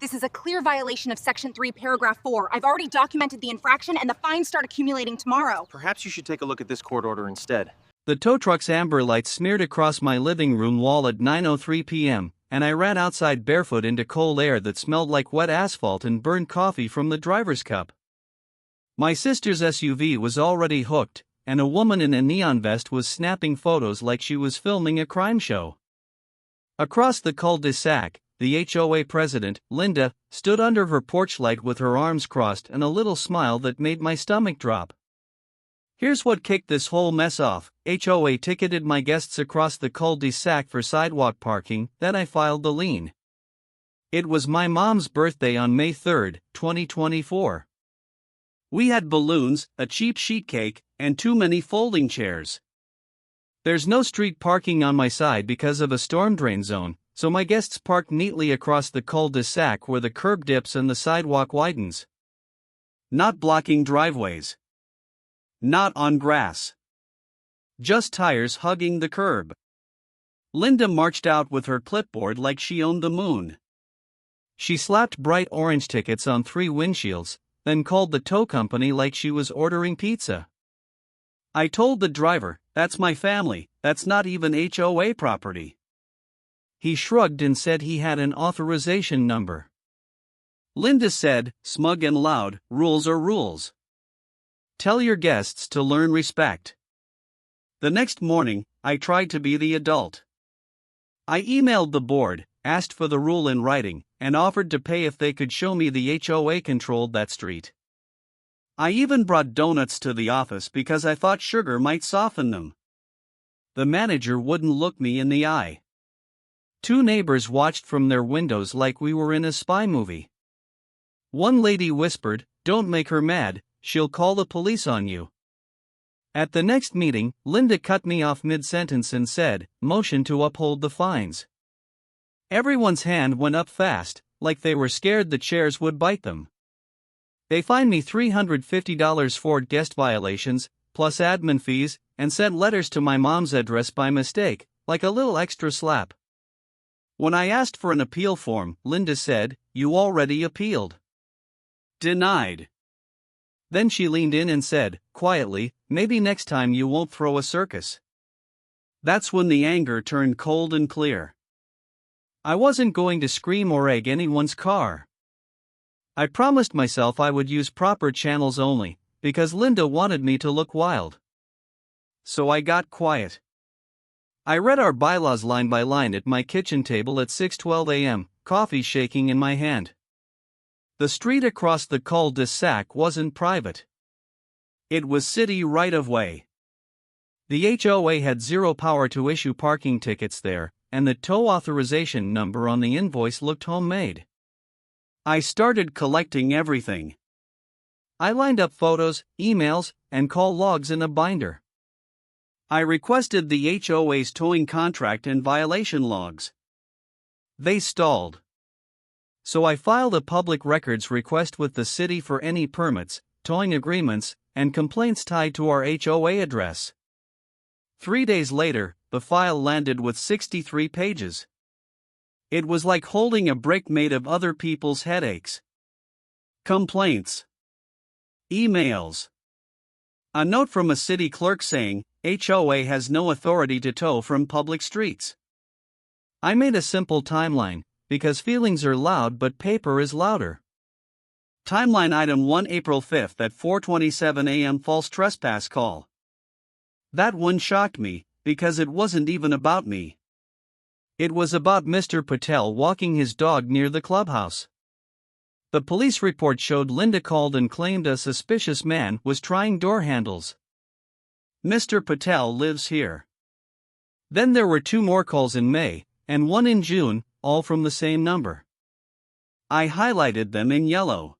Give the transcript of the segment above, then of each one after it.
This is a clear violation of Section 3, Paragraph 4. I've already documented the infraction and the fines start accumulating tomorrow. Perhaps you should take a look at this court order instead. The tow truck's amber light smeared across my living room wall at 9:03 p.m., and I ran outside barefoot into cold air that smelled like wet asphalt and burned coffee from the driver's cup. My sister's SUV was already hooked, and a woman in a neon vest was snapping photos like she was filming a crime show. Across the Cul De Sac, the HOA president, Linda, stood under her porch light with her arms crossed and a little smile that made my stomach drop. Here's what kicked this whole mess off. HOA ticketed my guests across the Cul De Sac for sidewalk parking, then I filed the lien. It was my mom's birthday on May 3, 2024. We had balloons, a cheap sheet cake, and too many folding chairs. There's no street parking on my side because of a storm drain zone, so my guests parked neatly across the Cul De Sac where the curb dips and the sidewalk widens. Not blocking driveways. Not on grass. Just tires hugging the curb. Linda marched out with her clipboard like she owned the moon. She slapped bright orange tickets on 3 windshields, then called the tow company like she was ordering pizza. I told the driver, "That's my family, that's not even HOA property." He shrugged and said he had an authorization number. Linda said, smug and loud, "Rules are rules. Tell your guests to learn respect." The next morning, I tried to be the adult. I emailed the board, asked for the rule in writing, and offered to pay if they could show me the HOA controlled that street. I even brought donuts to the office because I thought sugar might soften them. The manager wouldn't look me in the eye. 2 neighbors watched from their windows like we were in a spy movie. One lady whispered, "Don't make her mad, she'll call the police on you." At the next meeting, Linda cut me off mid-sentence and said, "Motion to uphold the fines." Everyone's hand went up fast, like they were scared the chairs would bite them. They fined me $350 for guest violations, plus admin fees, and sent letters to my mom's address by mistake, like a little extra slap. When I asked for an appeal form, Linda said, "You already appealed." Denied. Then she leaned in and said, quietly, "Maybe next time you won't throw a circus." That's when the anger turned cold and clear. I wasn't going to scream or egg anyone's car. I promised myself I would use proper channels only, because Linda wanted me to look wild. So I got quiet. I read our bylaws line by line at my kitchen table at 6:12 a.m., coffee shaking in my hand. The street across the Cul De Sac wasn't private. It was city right-of-way. The HOA had zero power to issue parking tickets there, and the tow authorization number on the invoice looked homemade. I started collecting everything. I lined up photos, emails, and call logs in a binder. I requested the HOA's towing contract and violation logs. They stalled. So I filed a public records request with the city for any permits, towing agreements, and complaints tied to our HOA address. 3 days later, the file landed with 63 pages. It was like holding a brick made of other people's headaches. Complaints. Emails. A note from a city clerk saying, HOA has no authority to tow from public streets. I made a simple timeline, because feelings are loud but paper is louder. Timeline item 1 April 5 at 4:27 a.m. false trespass call. That one shocked me, because it wasn't even about me. It was about Mr. Patel walking his dog near the clubhouse. The police report showed Linda called and claimed a suspicious man was trying door handles. Mr. Patel lives here. Then there were 2 more calls in May, and 1 in June, all from the same number. I highlighted them in yellow.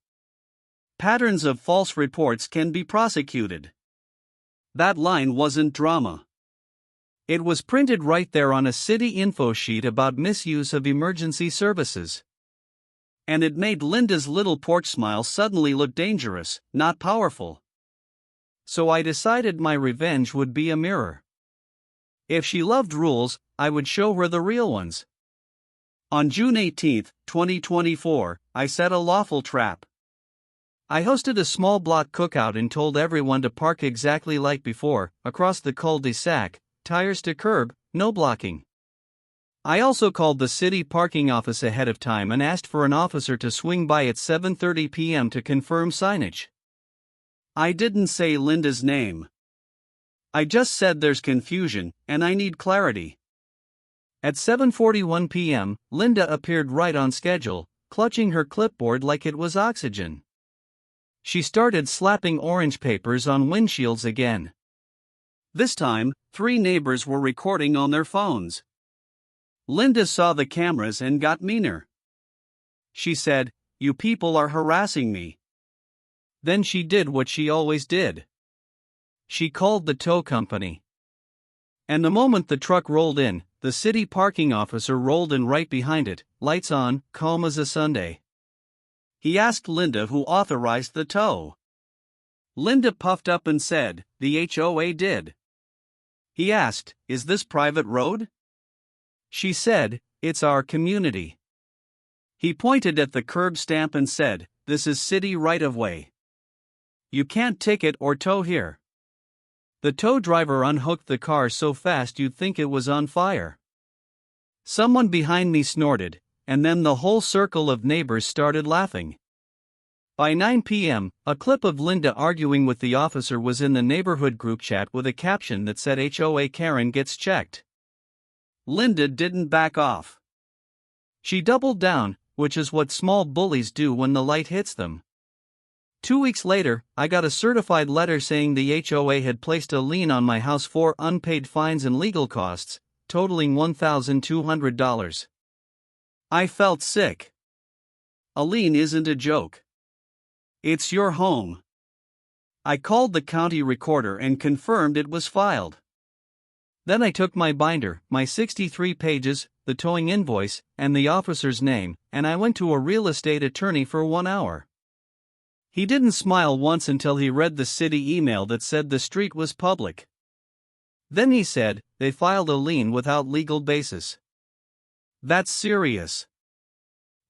Patterns of false reports can be prosecuted. That line wasn't drama. It was printed right there on a city info sheet about misuse of emergency services. And it made Linda's little porch smile suddenly look dangerous, not powerful. So I decided my revenge would be a mirror. If she loved rules, I would show her the real ones. On June 18, 2024, I set a lawful trap. I hosted a small block cookout and told everyone to park exactly like before, across the Cul De Sac, tires to curb, no blocking. I also called the city parking office ahead of time and asked for an officer to swing by at 7:30 p.m. to confirm signage. I didn't say Linda's name. I just said there's confusion, and I need clarity. At 7:41 p.m., Linda appeared right on schedule, clutching her clipboard like it was oxygen. She started slapping orange papers on windshields again. This time, 3 neighbors were recording on their phones. Linda saw the cameras and got meaner. She said, "You people are harassing me." Then she did what she always did. She called the tow company. And the moment the truck rolled in, the city parking officer rolled in right behind it, lights on, calm as a Sunday. He asked Linda who authorized the tow. Linda puffed up and said, "The HOA did." He asked, "Is this private road?" She said, "It's our community." He pointed at the curb stamp and said, "This is city right-of-way. You can't ticket or tow here." The tow driver unhooked the car so fast you'd think it was on fire. Someone behind me snorted, and then the whole circle of neighbors started laughing. By 9 p.m., a clip of Linda arguing with the officer was in the neighborhood group chat with a caption that said HOA Karen gets checked. Linda didn't back off. She doubled down, which is what small bullies do when the light hits them. 2 weeks later, I got a certified letter saying the HOA had placed a lien on my house for unpaid fines and legal costs, totaling $1,200. I felt sick. A lien isn't a joke. It's your home. I called the county recorder and confirmed it was filed. Then I took my binder, my 63 pages, the towing invoice, and the officer's name, and I went to a real estate attorney for 1 hour. He didn't smile once until he read the city email that said the street was public. Then he said, they filed a lien without legal basis. That's serious.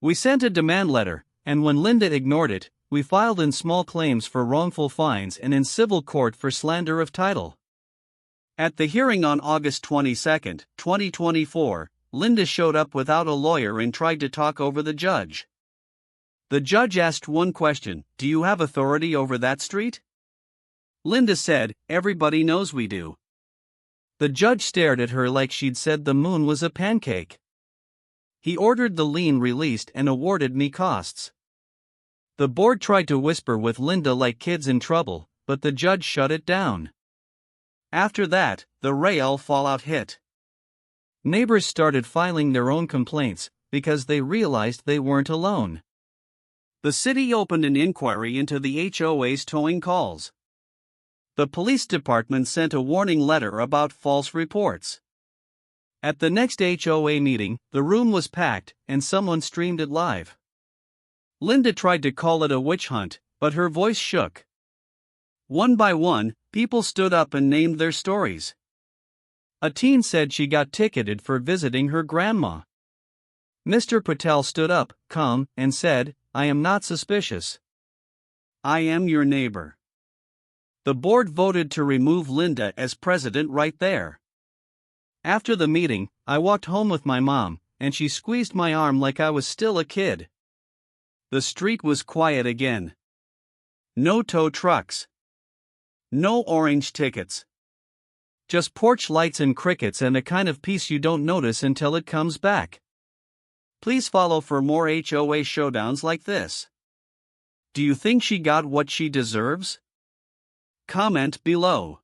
We sent a demand letter, and when Linda ignored it, we filed in small claims for wrongful fines and in civil court for slander of title. At the hearing on August 22, 2024, Linda showed up without a lawyer and tried to talk over the judge. The judge asked one question, "Do you have authority over that street?" Linda said, "Everybody knows we do." The judge stared at her like she'd said the moon was a pancake. He ordered the lien released and awarded me costs. The board tried to whisper with Linda like kids in trouble, but the judge shut it down. After that, the real fallout hit. Neighbors started filing their own complaints, because they realized they weren't alone. The city opened an inquiry into the HOA's towing calls. The police department sent a warning letter about false reports. At the next HOA meeting, the room was packed, and someone streamed it live. Linda tried to call it a witch hunt, but her voice shook. One by one, people stood up and named their stories. A teen said she got ticketed for visiting her grandma. Mr. Patel stood up, calm, and said, "I am not suspicious. I am your neighbor." The board voted to remove Linda as president right there. After the meeting, I walked home with my mom, and she squeezed my arm like I was still a kid. The street was quiet again. No tow trucks. No orange tickets. Just porch lights and crickets and a kind of peace you don't notice until it comes back. Please follow for more HOA showdowns like this. Do you think she got what she deserves? Comment below.